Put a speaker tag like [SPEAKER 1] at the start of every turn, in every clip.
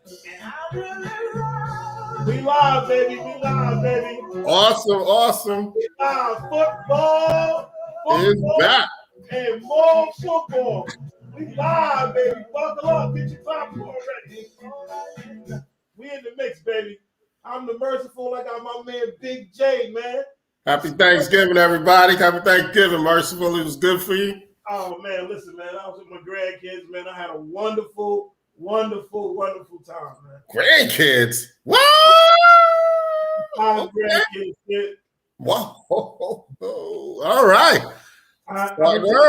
[SPEAKER 1] We live, baby. We live, baby.
[SPEAKER 2] Awesome.
[SPEAKER 1] We live. Football
[SPEAKER 2] Is back.
[SPEAKER 1] and more football. We live, baby. Buckle up. Get your popcorn ready. We in the mix, baby. I'm the merciful. I got my man Big J, man.
[SPEAKER 2] Happy Thanksgiving, everybody. Happy Thanksgiving, Merciful. It was good for you.
[SPEAKER 1] Oh, man. Listen, man. I was with my grandkids, man. I had a wonderful time, man.
[SPEAKER 2] Grandkids? What?
[SPEAKER 1] Grandkids, kid.
[SPEAKER 2] Whoa. All right.
[SPEAKER 1] I was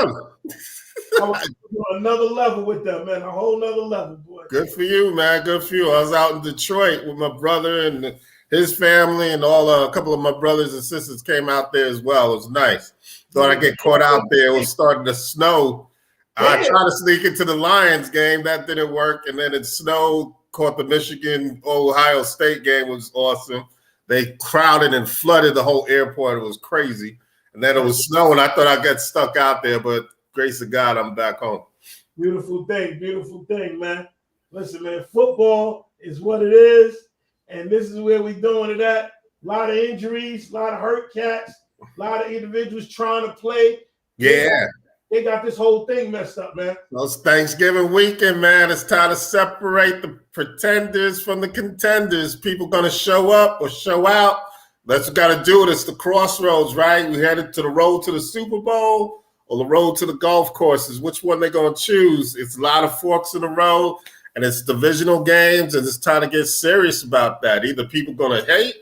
[SPEAKER 1] on another level with them, man. A whole nother level, boy.
[SPEAKER 2] Good for you, man. Good for you. I was out in Detroit with my brother and his family, and a couple of my brothers and sisters came out there as well. It was nice. Thought I'd get caught out there. It was starting to snow. I tried to sneak into the Lions game. That didn't work. And then it snowed. Caught the Michigan-Ohio State game. It was awesome. They crowded and flooded the whole airport. It was crazy. And then it was snowing. I thought I'd get stuck out there, but grace of God, I'm back home.
[SPEAKER 1] Beautiful thing, man. Listen, man, football is what it is. And this is where we're doing it at. A lot of injuries, a lot of hurt cats, a lot of individuals trying to play.
[SPEAKER 2] Yeah.
[SPEAKER 1] They got this whole thing messed up, man.
[SPEAKER 2] It's Thanksgiving weekend, man. It's time to separate the pretenders from the contenders. People going to show up or show out. That's what got to do it. It's the crossroads, right? We headed to the road to the Super Bowl or the road to the golf courses. Which one they going to choose? It's a lot of forks in the road, and it's divisional games, and it's time to get serious about that. Either people going to hate,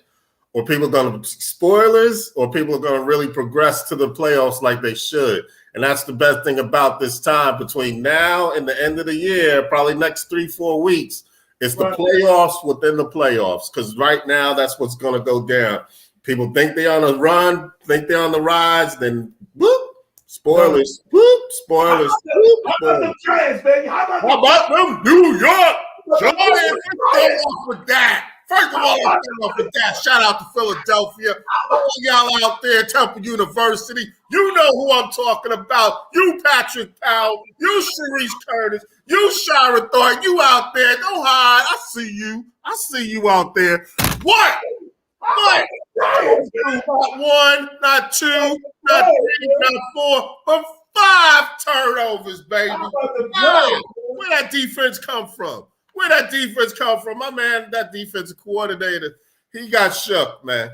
[SPEAKER 2] or people are going to spoilers, or people are going to really progress to the playoffs like they should. And that's the best thing about this time between now and the end of the year, probably next 3-4 weeks. It's the playoffs within the playoffs, because right now that's what's going to go down. People think they're on a run, think they're on the rise, then whoop, spoilers, whoop, spoilers.
[SPEAKER 1] How about the Giants, baby? How
[SPEAKER 2] about them New York Giants? Let's off with that. First of all, let's start off with that. Shout out to Philadelphia. All y'all out there, Temple University. You know who I'm talking about. You, Patrick Powell. You, Sharice Curtis. You, Shira Thornton. You out there. Don't hide. I see you. I see you out there. What? What? Not one, not two, not three, not four, but 5 turnovers, baby. Where that defense come from? Where that defense come from? My man, that defensive coordinator, he got shook, man.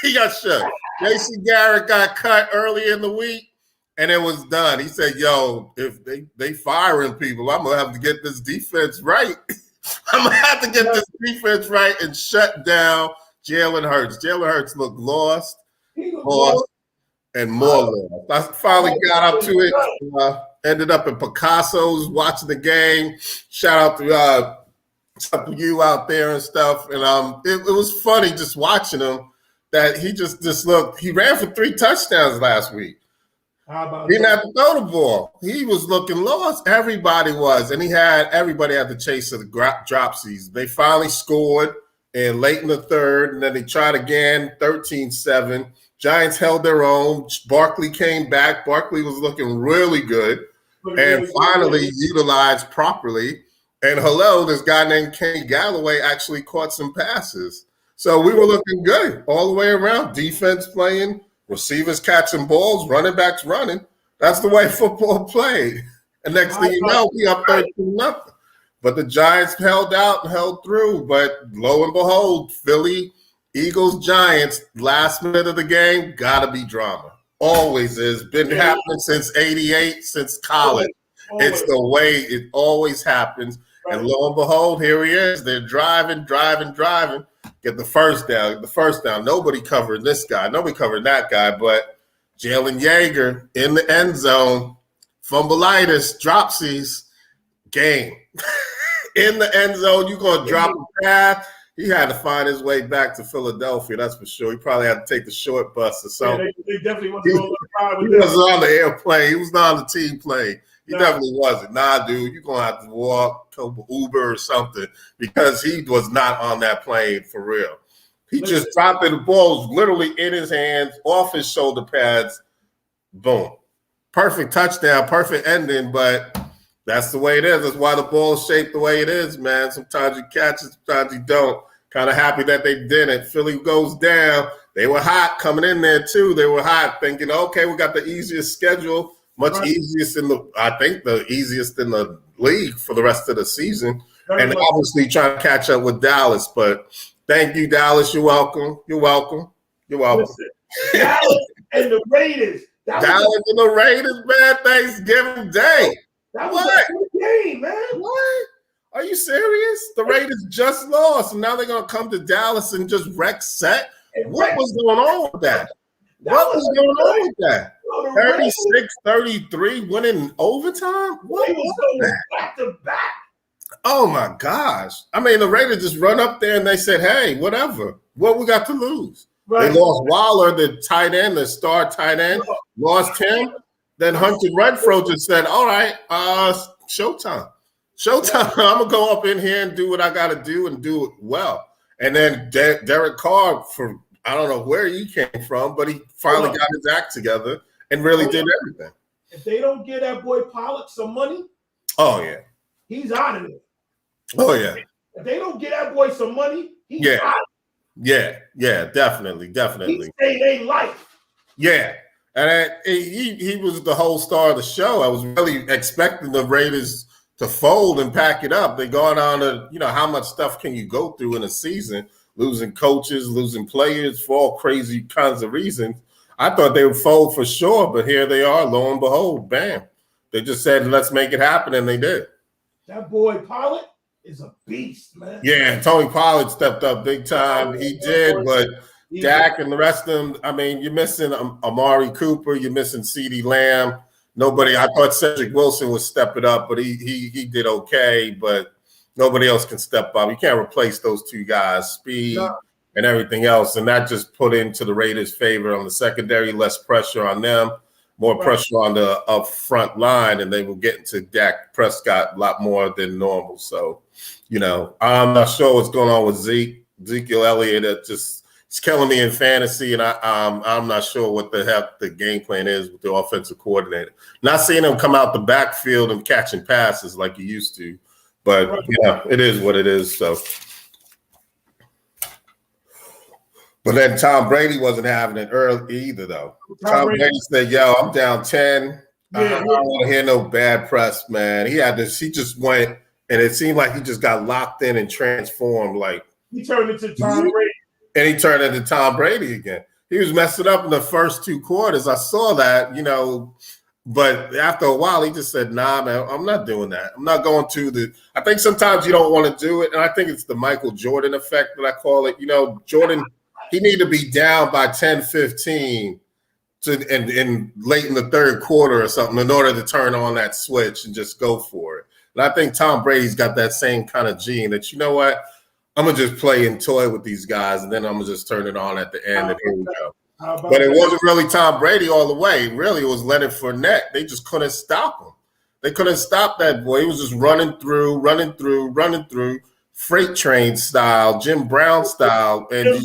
[SPEAKER 2] He got shook. J.C. Garrett got cut early in the week, and it was done. He said, yo, if they firing people, I'm going to have to get this defense right. I'm going to have to get this defense right and shut down Jalen Hurts. Jalen Hurts looked lost, and more lost. I finally got up to it. Ended up in Picasso's watching the game. Shout out to you out there and stuff. And it was funny just watching him that he just looked. He ran for 3 touchdowns last week.
[SPEAKER 1] How about
[SPEAKER 2] he didn't have to throw the ball. He was looking lost. Everybody was. And everybody had to chase the dropsies. They finally scored and late in the third, and then they tried again, 13-7. Giants held their own. Barkley came back. Barkley was looking really good. And finally utilized properly. And this guy named Kenny Galloway actually caught some passes. So we were looking good all the way around. Defense playing, receivers catching balls, running backs running. That's the way football played. And next thing you know, we up 13-0. But the Giants held out and held through. But lo and behold, Philly, Eagles, Giants, last minute of the game, got to be drama. Always is. Been happening since 88, since college. Always. It's the way it always happens. Right. And lo and behold, here he is. They're driving. Get the first down. Nobody covered this guy. Nobody covered that guy. But Jalen Yeager in the end zone, fumbleitis, dropsies, game. In the end zone, you're going to drop a pass. He had to find his way back to Philadelphia, that's for sure. He probably had to take the short bus or something.
[SPEAKER 1] Yeah, they definitely wasn't on the ride with
[SPEAKER 2] He wasn't on the airplane. He was not on the team plane. He definitely wasn't. Nah, dude, you're going to have to walk, Uber or something, because he was not on that plane for real. He just dropped the balls literally in his hands, off his shoulder pads. Boom. Perfect touchdown, perfect ending, but That's the way it is. That's why the ball is shaped the way it is, man. Sometimes you catch it, sometimes you don't. Kind of happy that they didn't. Philly goes down. They were hot coming in there too. They were hot, thinking, okay, we got the easiest schedule, easiest the easiest in the league for the rest of the season. And obviously trying to catch up with Dallas. But thank you, Dallas. You're welcome. You're welcome. You're welcome.
[SPEAKER 1] Listen, Dallas and the Raiders.
[SPEAKER 2] Dallas and the Raiders, man. Thanksgiving Day.
[SPEAKER 1] That was a good game, man.
[SPEAKER 2] What? Are you serious? The Raiders just lost, and now they're going to come to Dallas and just wreck set? What was going on with that? What was going on with that? 36-33 winning overtime? What was that?
[SPEAKER 1] Back to back.
[SPEAKER 2] Oh, my gosh. I mean, the Raiders just run up there and they said, hey, whatever. What we got to lose? Right. They lost Waller, the tight end, the star tight end, lost him. Then Hunter Renfrow just said, all right, showtime. Showtime. I'm going to go up in here and do what I got to do and do it well. And then Derek Carr, I don't know where he came from, but he finally got his act together and really did everything.
[SPEAKER 1] If they don't give that boy Pollock some money, he's out of there.
[SPEAKER 2] Oh, yeah.
[SPEAKER 1] If they don't get that boy some money, he's out.
[SPEAKER 2] Yeah, definitely.
[SPEAKER 1] He saved their life.
[SPEAKER 2] Yeah. And he was the whole star of the show. I was really expecting the Raiders to fold and pack it up. They gone on to, how much stuff can you go through in a season, losing coaches, losing players for all crazy kinds of reasons. I thought they would fold for sure, but here they are, lo and behold, bam. They just said, let's make it happen, and they did.
[SPEAKER 1] That boy Pollard is a beast, man.
[SPEAKER 2] Yeah, Tony Pollard stepped up big time. He did, but Dak and the rest of them, I mean, you're missing Amari Cooper, you're missing CeeDee Lamb. I thought Cedric Wilson would step it up, but he did okay, but nobody else can step up. You can't replace those two guys, speed and everything else, and that just put into the Raiders' favor on the secondary, less pressure on them, more pressure on the up front line, and they were getting to Dak Prescott a lot more than normal. So, I'm not sure what's going on with Ezekiel Elliott. It's killing me in fantasy, and I'm not sure what the heck the game plan is with the offensive coordinator. Not seeing him come out the backfield and catching passes like he used to, but it is what it is. So, but then Tom Brady wasn't having it early either, though. Tom Brady said, "Yo, I'm down 10. I don't want to hear no bad press, man." He just went, and it seemed like he just got locked in and transformed. Like
[SPEAKER 1] he turned into Tom Brady.
[SPEAKER 2] And he turned into Tom Brady again. He was messing up in the first two quarters. I saw that, but after a while, he just said, nah, man, I'm not doing that. I'm not going to I think sometimes you don't want to do it. And I think it's the Michael Jordan effect that I call it. Jordan, he needed to be down by 10, 15 and late in the third quarter or something in order to turn on that switch and just go for it. And I think Tom Brady's got that same kind of gene that, you know what? I'm going to just play and toy with these guys, and then I'm going to just turn it on at the end, and here we go. But it wasn't really Tom Brady all the way. Really, it was Leonard Fournette. They just couldn't stop him. They couldn't stop that boy. He was just running through, freight train style, Jim Brown style. And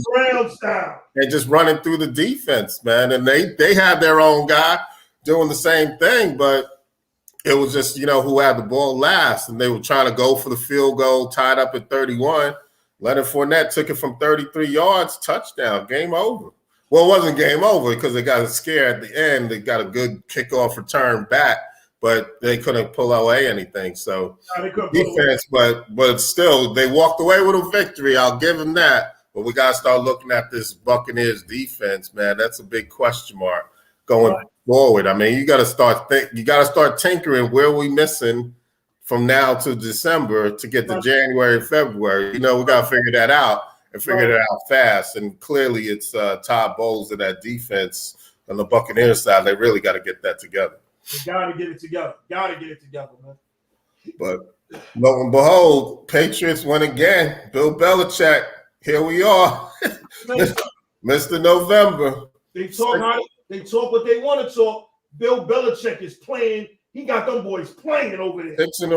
[SPEAKER 2] just running through the defense, man. And they had their own guy doing the same thing, but it was just, who had the ball last, and they were trying to go for the field goal, tied up at 31. Leonard Fournette took it from 33 yards, touchdown, game over. Well, it wasn't game over because they got a scare at the end. They got a good kickoff return back, but they couldn't pull away anything. So defense, but still, they walked away with a victory. I'll give them that. But we got to start looking at this Buccaneers defense, man. That's a big question mark going forward. I mean, you got to start tinkering where we missing from now to December to get to January and February. We got to figure that out and figure it out fast. And clearly it's Todd Bowles and that defense on the Buccaneers side. They really got to get that together.
[SPEAKER 1] They got to get it together. Man.
[SPEAKER 2] But lo and behold, Patriots win again. Bill Belichick, here we are. Mr. November.
[SPEAKER 1] They talk what they want to talk. Bill Belichick is playing. He got them boys playing over there.
[SPEAKER 2] 6 in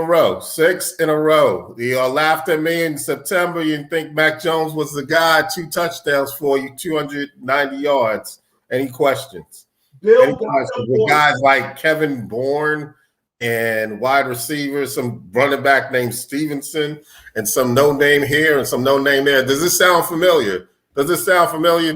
[SPEAKER 2] a row. You all laughed at me in September. You didn't think Mac Jones was the guy. 2 touchdowns for you, 290 yards. Any questions?
[SPEAKER 1] Bill
[SPEAKER 2] with guys like Kevin Bourne and wide receivers, some running back named Stevenson, and some no name here and some no name there. Does this sound familiar?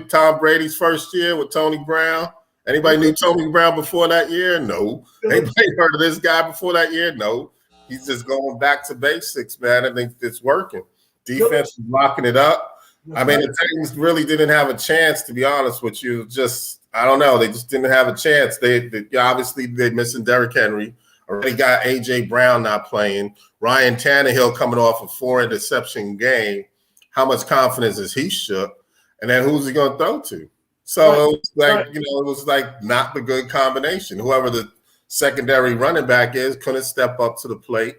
[SPEAKER 2] Tom Brady's first year with Tony Brown? Anybody knew Tony Brown before that year? No. Anybody heard of this guy before that year? No. He's just going back to basics, man. I think it's working. Defense is locking it up. I mean, the Titans really didn't have a chance, to be honest with you. Just, I don't know. They just didn't have a chance. They obviously, they're missing Derrick Henry. Already got A.J. Brown not playing. Ryan Tannehill coming off a 4-interception game. How much confidence is he shook? And then who's he going to throw to? So it was like, it was like not the good combination. Whoever the secondary running back is couldn't step up to the plate.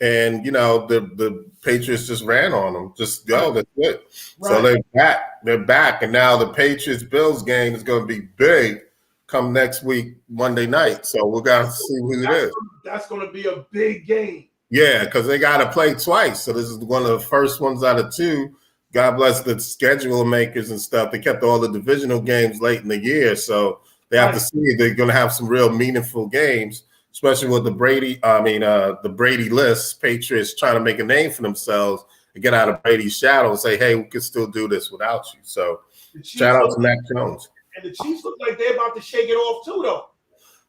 [SPEAKER 2] And, the Patriots just ran on them. Just go, that's it. Right. So they're back. They're back. And now the Patriots-Bills game is going to be big come next week, Monday night. So we're going to see who it is.
[SPEAKER 1] That's going to be a big game.
[SPEAKER 2] Yeah, because they got to play twice. So this is one of the first ones out of two. God bless the schedule makers and stuff. They kept all the divisional games late in the year. So they have to see they're going to have some real meaningful games, especially with the Brady list. Patriots trying to make a name for themselves and get out of Brady's shadow and say, hey, we can still do this without you. So shout out to Mac Jones.
[SPEAKER 1] And the Chiefs look like they're about to shake it off too, though.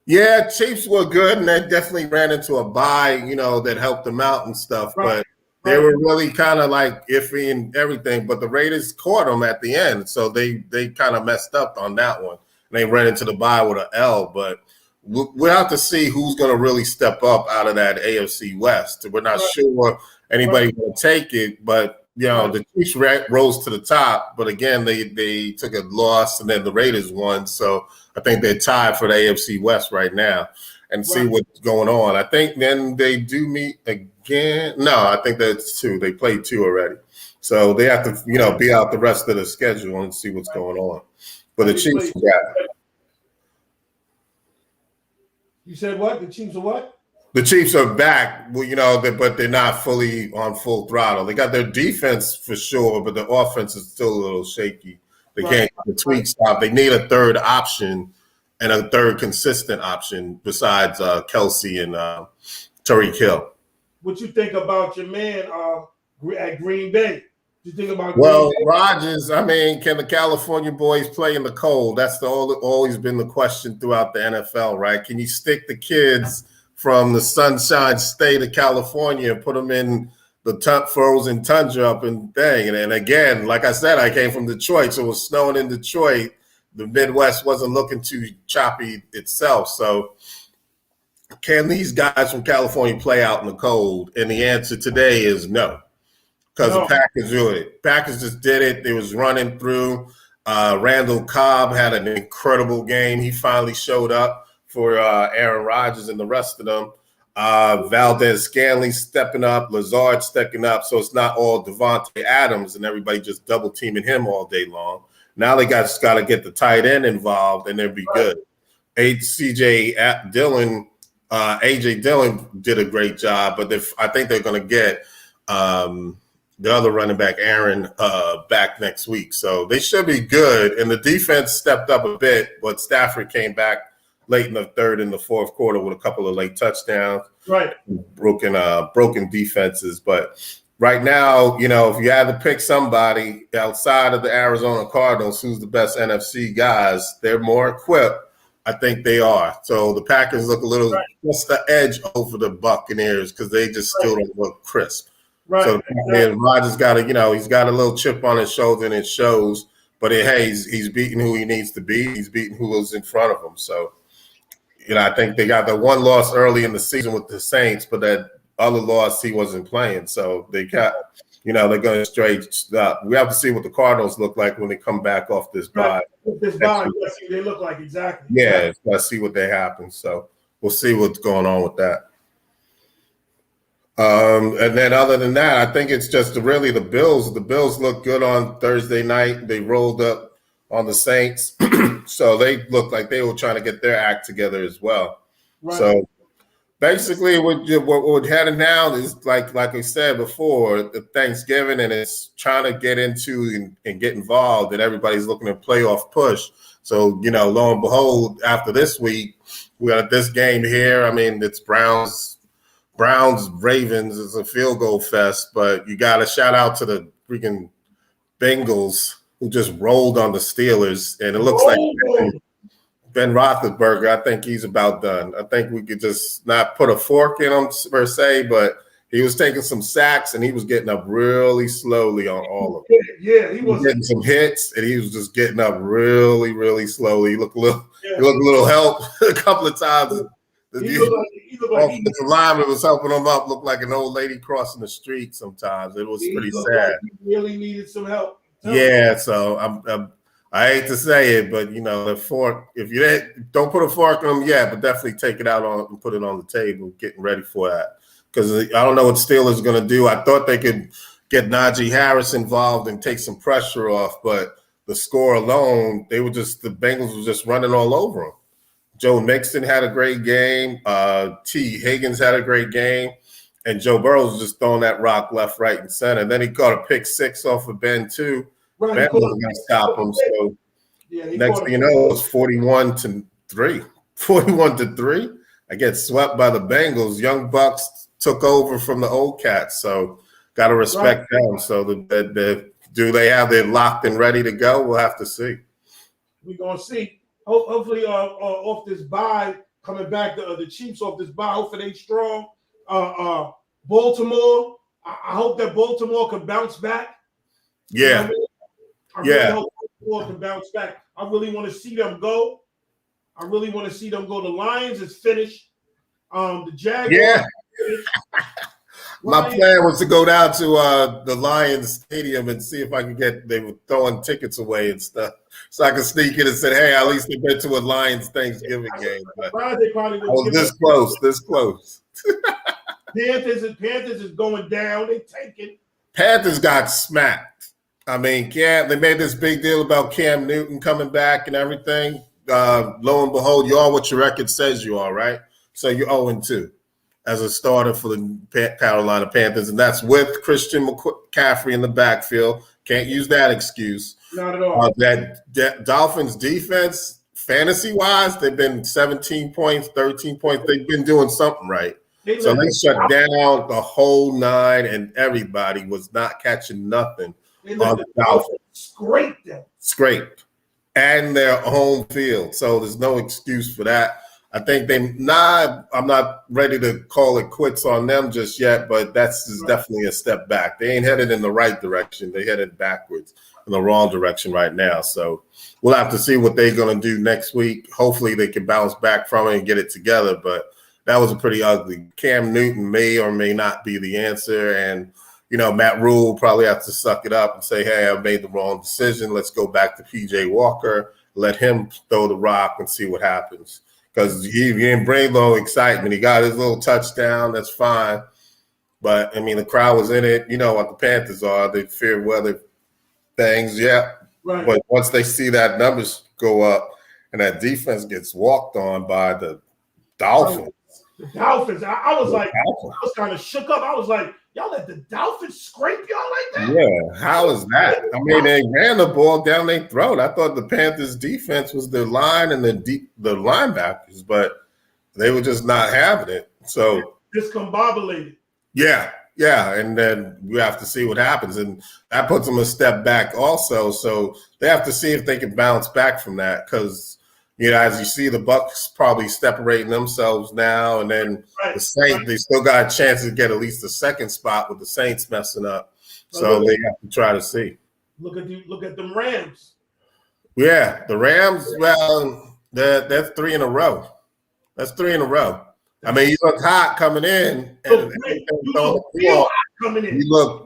[SPEAKER 2] Yeah, Chiefs were good, and they definitely ran into a bye, that helped them out and stuff. Right. But they were really kind of like iffy and everything. But the Raiders caught them at the end, so they kind of messed up on that one. And they ran into the bye with an L. But we'll have to see who's going to really step up out of that AFC West. We're not sure anybody will take it, but the Chiefs rose to the top. But again, they took a loss, and then the Raiders won. So I think they're tied for the AFC West right now, and see what's going on. I think then they do meet again. No, I think that's two. They played two already, so they have to be out the rest of the schedule and see what's going on. But the Chiefs,
[SPEAKER 1] You said what? The Chiefs are what?
[SPEAKER 2] The Chiefs are back, but they're not fully on full throttle. They got their defense for sure, but the offense is still a little shaky. They can't get the tweaks out. They need a third option and a third consistent option besides Kelsey and Tyreek Hill.
[SPEAKER 1] What you think about your man at Green Bay? You think about
[SPEAKER 2] Rodgers, can the California boys play in the cold? That's always been the question throughout the NFL, right? Can you stick the kids from the sunshine state of California and put them in the frozen tundra up and thing? And again, like I said, I came from Detroit, so it was snowing in Detroit. The Midwest wasn't looking too choppy itself. So can these guys from California play out in the cold? And the answer today is no. Because the Packers do it. Packers just did it. They was running through. Randall Cobb had an incredible game. He finally showed up for Aaron Rodgers and the rest of them. Valdez-Scantling stepping up. Lazard stepping up. So it's not all Devontae Adams and everybody just double teaming him all day long. Now they just got to get the tight end involved and they'll be good. AJ Dillon did a great job, but I think they're going to get the other running back, Aaron, back next week. So they should be good. And the defense stepped up a bit, but Stafford came back late in the third and the fourth quarter with a couple of late touchdowns.
[SPEAKER 1] Right.
[SPEAKER 2] Broken defenses. But right now, if you had to pick somebody outside of the Arizona Cardinals, who's the best NFC guys, they're more equipped. I think they are. So the Packers look a little just the edge over the Buccaneers because they just still don't look crisp.
[SPEAKER 1] Right.
[SPEAKER 2] So Rodgers got he's got a little chip on his shoulder and it shows. But he's beating who he needs to be. He's beating who was in front of him. So, I think they got the one loss early in the season with the Saints, but that other loss he wasn't playing. So they got, they're going straight up. We have to see what the Cardinals look like when they come back off this bye.
[SPEAKER 1] This bye, let's see what they look like exactly.
[SPEAKER 2] Yeah, let's see what they happen. So we'll see what's going on with that. And then other than that, I think it's just really the Bills. The Bills look good on Thursday night. They rolled up on the Saints. So they looked like they were trying to get their act together as well. Right. So Basically, what heading now is like I said before, the Thanksgiving, and it's trying to get into and get involved, and everybody's looking at playoff push. So lo and behold, after this week, we got this game here. I mean, it's Browns Ravens is a field goal fest, but you got to shout out to the freaking Bengals who just rolled on the Steelers, and it looks like Ben Roethlisberger, I think he's about done. I think we could just not put a fork in him per se, but he was taking some sacks and he was getting up really slowly on all of them.
[SPEAKER 1] Yeah, he was
[SPEAKER 2] getting some hits and he was just getting up really, really slowly. He looked a little help a couple of times. The lineman was helping him up, looked like an old lady crossing the street sometimes. It was pretty sad.
[SPEAKER 1] Like he really needed some help.
[SPEAKER 2] Yeah, so I hate to say it, but the fork, if you don't put a fork on them yet, but definitely take it out and put it on the table, getting ready for that. Because I don't know what Steelers are going to do. I thought they could get Najee Harris involved and take some pressure off, but the score alone, the Bengals were just running all over them. Joe Mixon had a great game. T. Higgins had a great game. And Joe Burrow was just throwing that rock left, right, and center. Then he caught a pick six off of Ben, too. Right, Ben wasn't going to stop him. So next thing you know, it was 41-3. 41-3. I get swept by the Bengals. Young Bucks took over from the old Cats. So got to respect them. So do they have it locked and ready to go? We'll have to see.
[SPEAKER 1] We're going to see. Hopefully off this bye, coming back, the Chiefs off this bye, hopefully they strong. Baltimore, I hope that Baltimore can bounce back.
[SPEAKER 2] Yeah.
[SPEAKER 1] I really hope Baltimore can bounce back. I really want to see them go. The Lions is finished. The Jaguars.
[SPEAKER 2] Yeah. My plan was to go down to the Lions Stadium and see if I could they were throwing tickets away and stuff. So I could sneak in and say, hey, at least they've been to a Lions Thanksgiving game. But I was this close.
[SPEAKER 1] Panthers is going down. They tanking.
[SPEAKER 2] Panthers got smacked. I mean, they made this big deal about Cam Newton coming back and everything. Lo and behold, you are what your record says you are, right? So you're 0-2 as a starter for the Carolina Panthers, and that's with Christian McCaffrey in the backfield. Can't use that excuse.
[SPEAKER 1] Not at all.
[SPEAKER 2] That Dolphins defense, fantasy-wise, they've been 17 points, 13 points. They've been doing something right. So they shut down the whole nine, and everybody was not catching nothing on the Dolphins. Scraped. And their home field. So there's no excuse for that. I think I'm not ready to call it quits on them just yet, but that's definitely a step back. They ain't headed in the right direction. They headed backwards in the wrong direction right now. So we'll have to see what they're going to do next week. Hopefully they can bounce back from it and get it together, but that was a pretty ugly. Cam Newton may or may not be the answer, and Matt Rule will probably have to suck it up and say, hey, I made the wrong decision. Let's go back to P.J. Walker, let him throw the rock and see what happens. Because he didn't bring no excitement. He got his little touchdown. That's fine. But, I mean, the crowd was in it. You know what the Panthers are. They fear weather things, yeah. Right. But once they see that numbers go up and that defense gets walked on by the Dolphins.
[SPEAKER 1] The Dolphins. I was like, I was kind of shook up. I was like, y'all let the Dolphins scrape y'all like that?
[SPEAKER 2] Yeah, how is that? I mean, they ran the ball down their throat. I thought the Panthers' defense was the line and the linebackers, but they were just not having it. So
[SPEAKER 1] discombobulated.
[SPEAKER 2] Yeah, and then we have to see what happens, and that puts them a step back also. So they have to see if they can bounce back from that because. As you see, the Bucks probably separating themselves now, and then the Saints, they still got a chance to get at least the second spot with the Saints messing up. So they have to try to see.
[SPEAKER 1] Look at them Rams.
[SPEAKER 2] Yeah, the Rams, well, that's 3 in a row. That's 3 in a row. I mean, you look hot coming in. And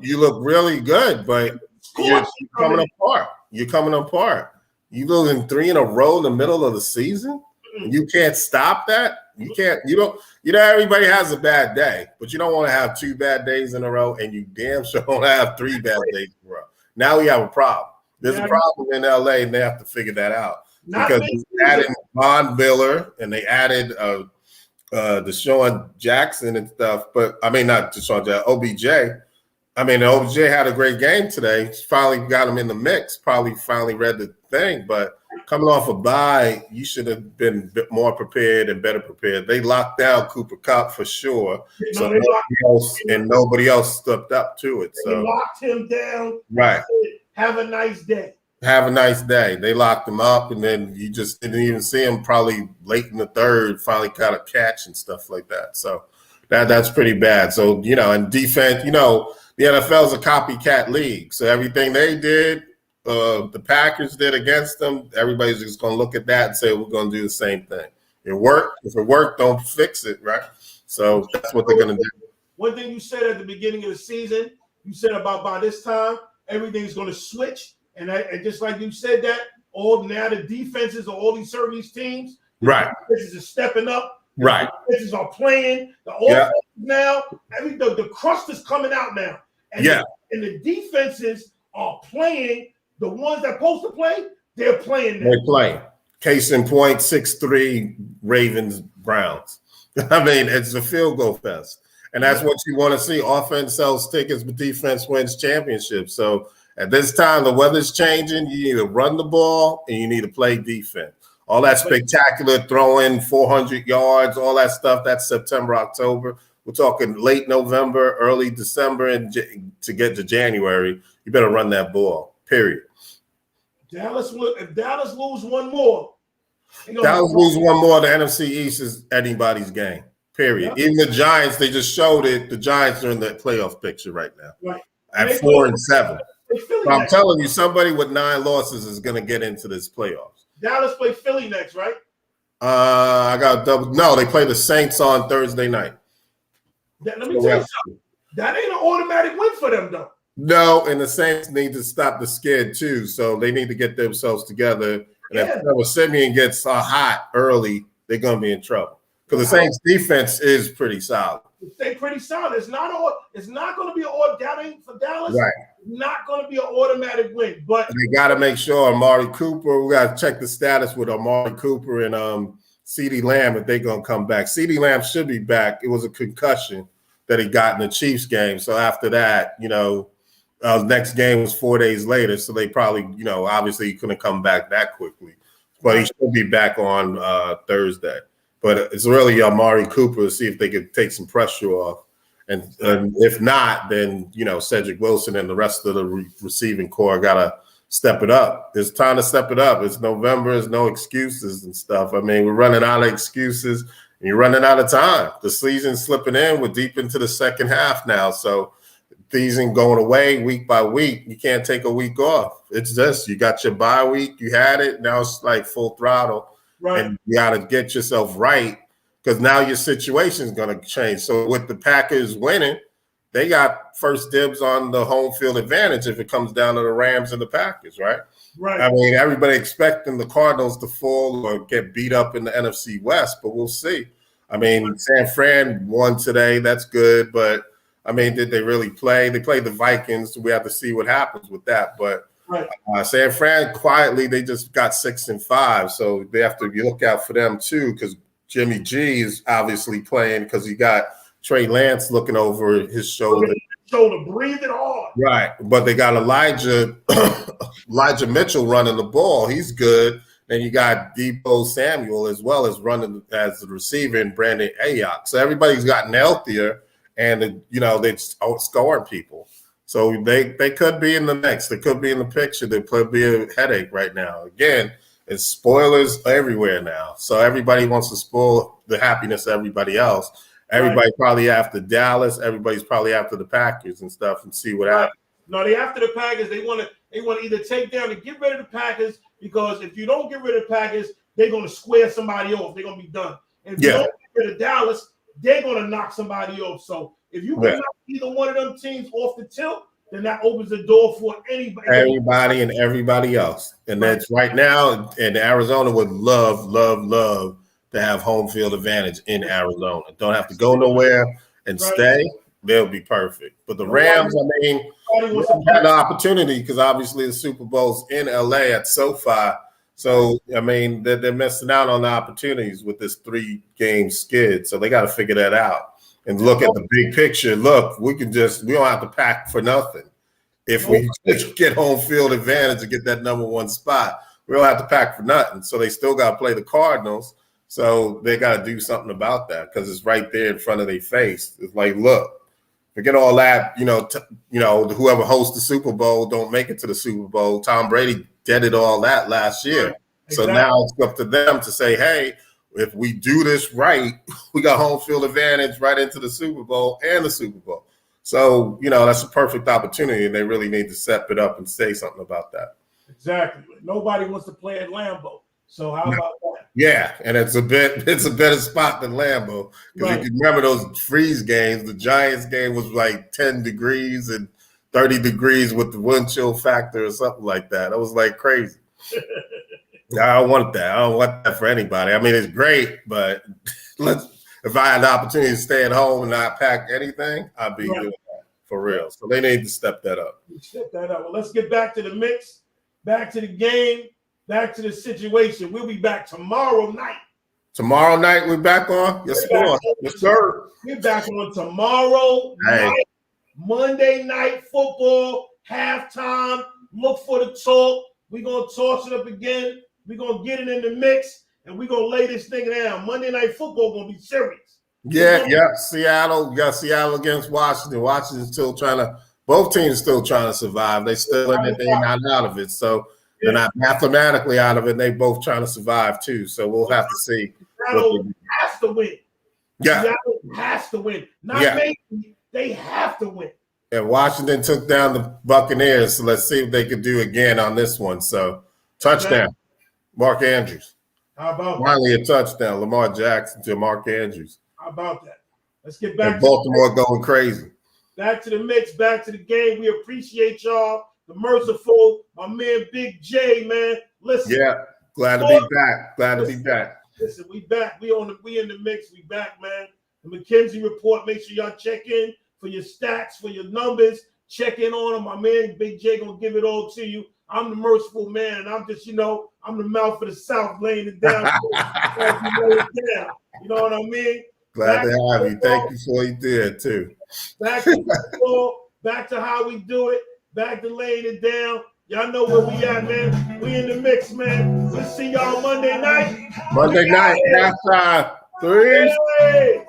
[SPEAKER 2] you look really good, but you're coming apart. You're coming apart. You losing 3 in a row in the middle of the season? You can't stop that? Everybody has a bad day, but you don't want to have 2 bad days in a row, and you damn sure don't have 3 bad days in a row. Now we have a problem. There's a problem in LA, and they have to figure that out. Because they added Von Miller, and they added Deshaun Jackson and stuff, but I mean not Deshaun Jackson, OBJ. I mean, OBJ had a great game today. Finally got him in the mix. Probably finally read the thing, but coming off a bye, you should have been a bit more prepared and better prepared. They locked down Cooper Kupp for sure, so nobody else stepped up to it. So
[SPEAKER 1] they locked him down.
[SPEAKER 2] Right.
[SPEAKER 1] Have a nice day.
[SPEAKER 2] Have a nice day. They locked him up, and then you just didn't even see him probably late in the third, finally got a catch and stuff like that. So that's pretty bad. So, and defense, the NFL is a copycat league. So everything they did, the Packers did against them, everybody's just going to look at that and say, we're going to do the same thing. It worked. If it worked, don't fix it, right? So that's what they're going to do.
[SPEAKER 1] One thing you said at the beginning of the season, you said about by this time, everything's going to switch. And just like you said that, now the defenses of all these certain teams,
[SPEAKER 2] right?
[SPEAKER 1] Defenses are stepping up.
[SPEAKER 2] Right.
[SPEAKER 1] The defenses are playing. The offense now, the crust is coming out now. And the defenses are playing. The ones that supposed to play, they're playing now.
[SPEAKER 2] They're playing. Case in point, 6-3 Ravens Browns. I mean, it's a field goal fest. And that's what you want to see. Offense sells tickets, but defense wins championships. So at this time, the weather's changing. You need to run the ball and you need to play defense. All that spectacular throwing, 400 yards, all that stuff, that's September, October. We're talking late November, early December, and to get to January, you better run that ball, period.
[SPEAKER 1] If Dallas lose one more.
[SPEAKER 2] The NFC East is anybody's game, period. Even the Giants, they just showed it. The Giants are in the playoff picture right now.
[SPEAKER 1] Right.
[SPEAKER 2] At 4-7. I'm telling you, somebody with 9 losses is going to get into this playoffs.
[SPEAKER 1] Dallas play Philly next, right?
[SPEAKER 2] I got double. No, they play the Saints on Thursday night.
[SPEAKER 1] Let me tell you something. That ain't an automatic win for them, though.
[SPEAKER 2] No, and the Saints need to stop the skid too. So they need to get themselves together. And if Simeon gets hot early, they're going to be in trouble because the Saints' defense is pretty solid.
[SPEAKER 1] They're pretty solid. It's not going to be for Dallas.
[SPEAKER 2] Right.
[SPEAKER 1] Not going to be an automatic win, but
[SPEAKER 2] they got to make sure Amari Cooper. We got to check the status with Amari Cooper and CeeDee Lamb if they're going to come back. CeeDee Lamb should be back. It was a concussion that he got in the Chiefs game. So after that, next game was 4 days later. So they probably, obviously he couldn't come back that quickly. But he should be back on Thursday. But it's really Amari Cooper to see if they could take some pressure off. And if not, then, Cedric Wilson and the rest of the receiving core got to step it up. It's time to step it up. It's November. There's no excuses and stuff. I mean, we're running out of excuses and you're running out of time. The season's slipping in. We're deep into the second half now. So season going away week by week. You can't take a week off. It's just you got your bye week. You had it. Now it's like full throttle. Right. And you got to get yourself right because now your situation is going to change. So with the Packers winning, they got first dibs on the home field advantage if it comes down to the Rams and the Packers, right?
[SPEAKER 1] Right.
[SPEAKER 2] I mean, everybody expecting the Cardinals to fall or get beat up in the NFC West, but we'll see. I mean, San Fran won today. That's good. But, I mean, did they really play? They played the Vikings. So we have to see what happens with that. But San Fran, quietly, they just got 6-5. So they have to look out for them, too, because Jimmy G is obviously playing because he got Trey Lance looking over his shoulder.
[SPEAKER 1] Breathing hard.
[SPEAKER 2] Right. But they got Elijah Mitchell running the ball. He's good. Then you got Deebo Samuel as well as running as the receiver and Brandon Ayuk. So everybody's gotten healthier and, they're outscoring people. So they could be in the mix. They could be in the picture. There could be a headache right now. Again, it's spoilers everywhere now. So everybody wants to spoil the happiness of everybody else. Everybody probably after Dallas. Everybody's probably after the Packers and stuff and see what happens.
[SPEAKER 1] No, they after the Packers. They want to either take down and get rid of the Packers because if you don't get rid of the Packers, they're going to square somebody off. They're going to be done. And if you don't get rid of Dallas, they're going to knock somebody off. So if you can knock either one of them teams off the tilt, then that opens the door for everybody and everybody else.
[SPEAKER 2] And that's right now. And Arizona would love to have home field advantage in Arizona. Don't have to go nowhere and stay. They'll be perfect. But the Rams, I mean, had the opportunity because obviously the Super Bowl's in LA at SoFi. So, I mean, they're missing out on the opportunities with this 3-game skid. So they got to figure that out and look at the big picture. Look, we don't have to pack for nothing. If we get home field advantage and get that number 1 spot, we don't have to pack for nothing. So they still got to play the Cardinals. So they got to do something about that because it's right there in front of their face. It's like, look, forget all that, whoever hosts the Super Bowl don't make it to the Super Bowl. Tom Brady did all that last year. Exactly. So now it's up to them to say, hey, if we do this right, we got home field advantage right into the Super Bowl and the Super Bowl. So, that's a perfect opportunity, and they really need to step it up and say something about that.
[SPEAKER 1] Exactly. Nobody wants to play at Lambeau. So how about that?
[SPEAKER 2] Yeah, and it's a better spot than Lambeau. Because if you remember those freeze games, the Giants game was like 10 degrees and 30 degrees with the wind chill factor or something like that. It was like crazy. I don't want that. I don't want that for anybody. I mean, it's great, but if I had the opportunity to stay at home and not pack anything, I'd be doing that for real. So they need to step that up.
[SPEAKER 1] Well, let's get back to the mix, back to the game, back to the situation. We'll be back tomorrow night.
[SPEAKER 2] Tomorrow night we're back on? Yes, sir. Yes, sir.
[SPEAKER 1] We're back on tomorrow night. Monday Night Football, halftime. Look for the talk. We're going to toss it up again. We're going to get it in the mix, and we're going to lay this thing down. Monday Night Football going to be serious.
[SPEAKER 2] Yeah. Seattle. We got Seattle against Washington. Washington's still both teams still trying to survive. They still in it. They're not out of it. So they're not mathematically out of it. They both trying to survive too. So we'll have to see.
[SPEAKER 1] Seattle has to win.
[SPEAKER 2] Yeah.
[SPEAKER 1] Seattle has to win. Maybe. They have to win.
[SPEAKER 2] And Washington took down the Buccaneers, so let's see if they can do again on this one. So, touchdown, Mark Andrews.
[SPEAKER 1] How about
[SPEAKER 2] finally a touchdown, Lamar Jackson to Mark Andrews.
[SPEAKER 1] How about that? Let's get back
[SPEAKER 2] to Baltimore going crazy.
[SPEAKER 1] Back to the mix, back to the game. We appreciate y'all. The Merciful, my man Big J, man. Listen.
[SPEAKER 2] Yeah, glad to be back. Glad to be back.
[SPEAKER 1] Listen, we back. We in the mix. We back, man. The McKenzie Report. Make sure y'all check in for your stats, for your numbers. Check in on them. My man Big J gonna give it all to you. I'm the merciful man, and I'm just, I'm the mouth of the South laying it down. You know what I mean?
[SPEAKER 2] Glad to have you. Thank you for what you did too.
[SPEAKER 1] Back to football, back to how we do it, back to laying it down. Y'all know where we at, man. We in the mix, man. We'll see y'all Monday night.
[SPEAKER 2] Monday night, halftime. 3.
[SPEAKER 1] Hey.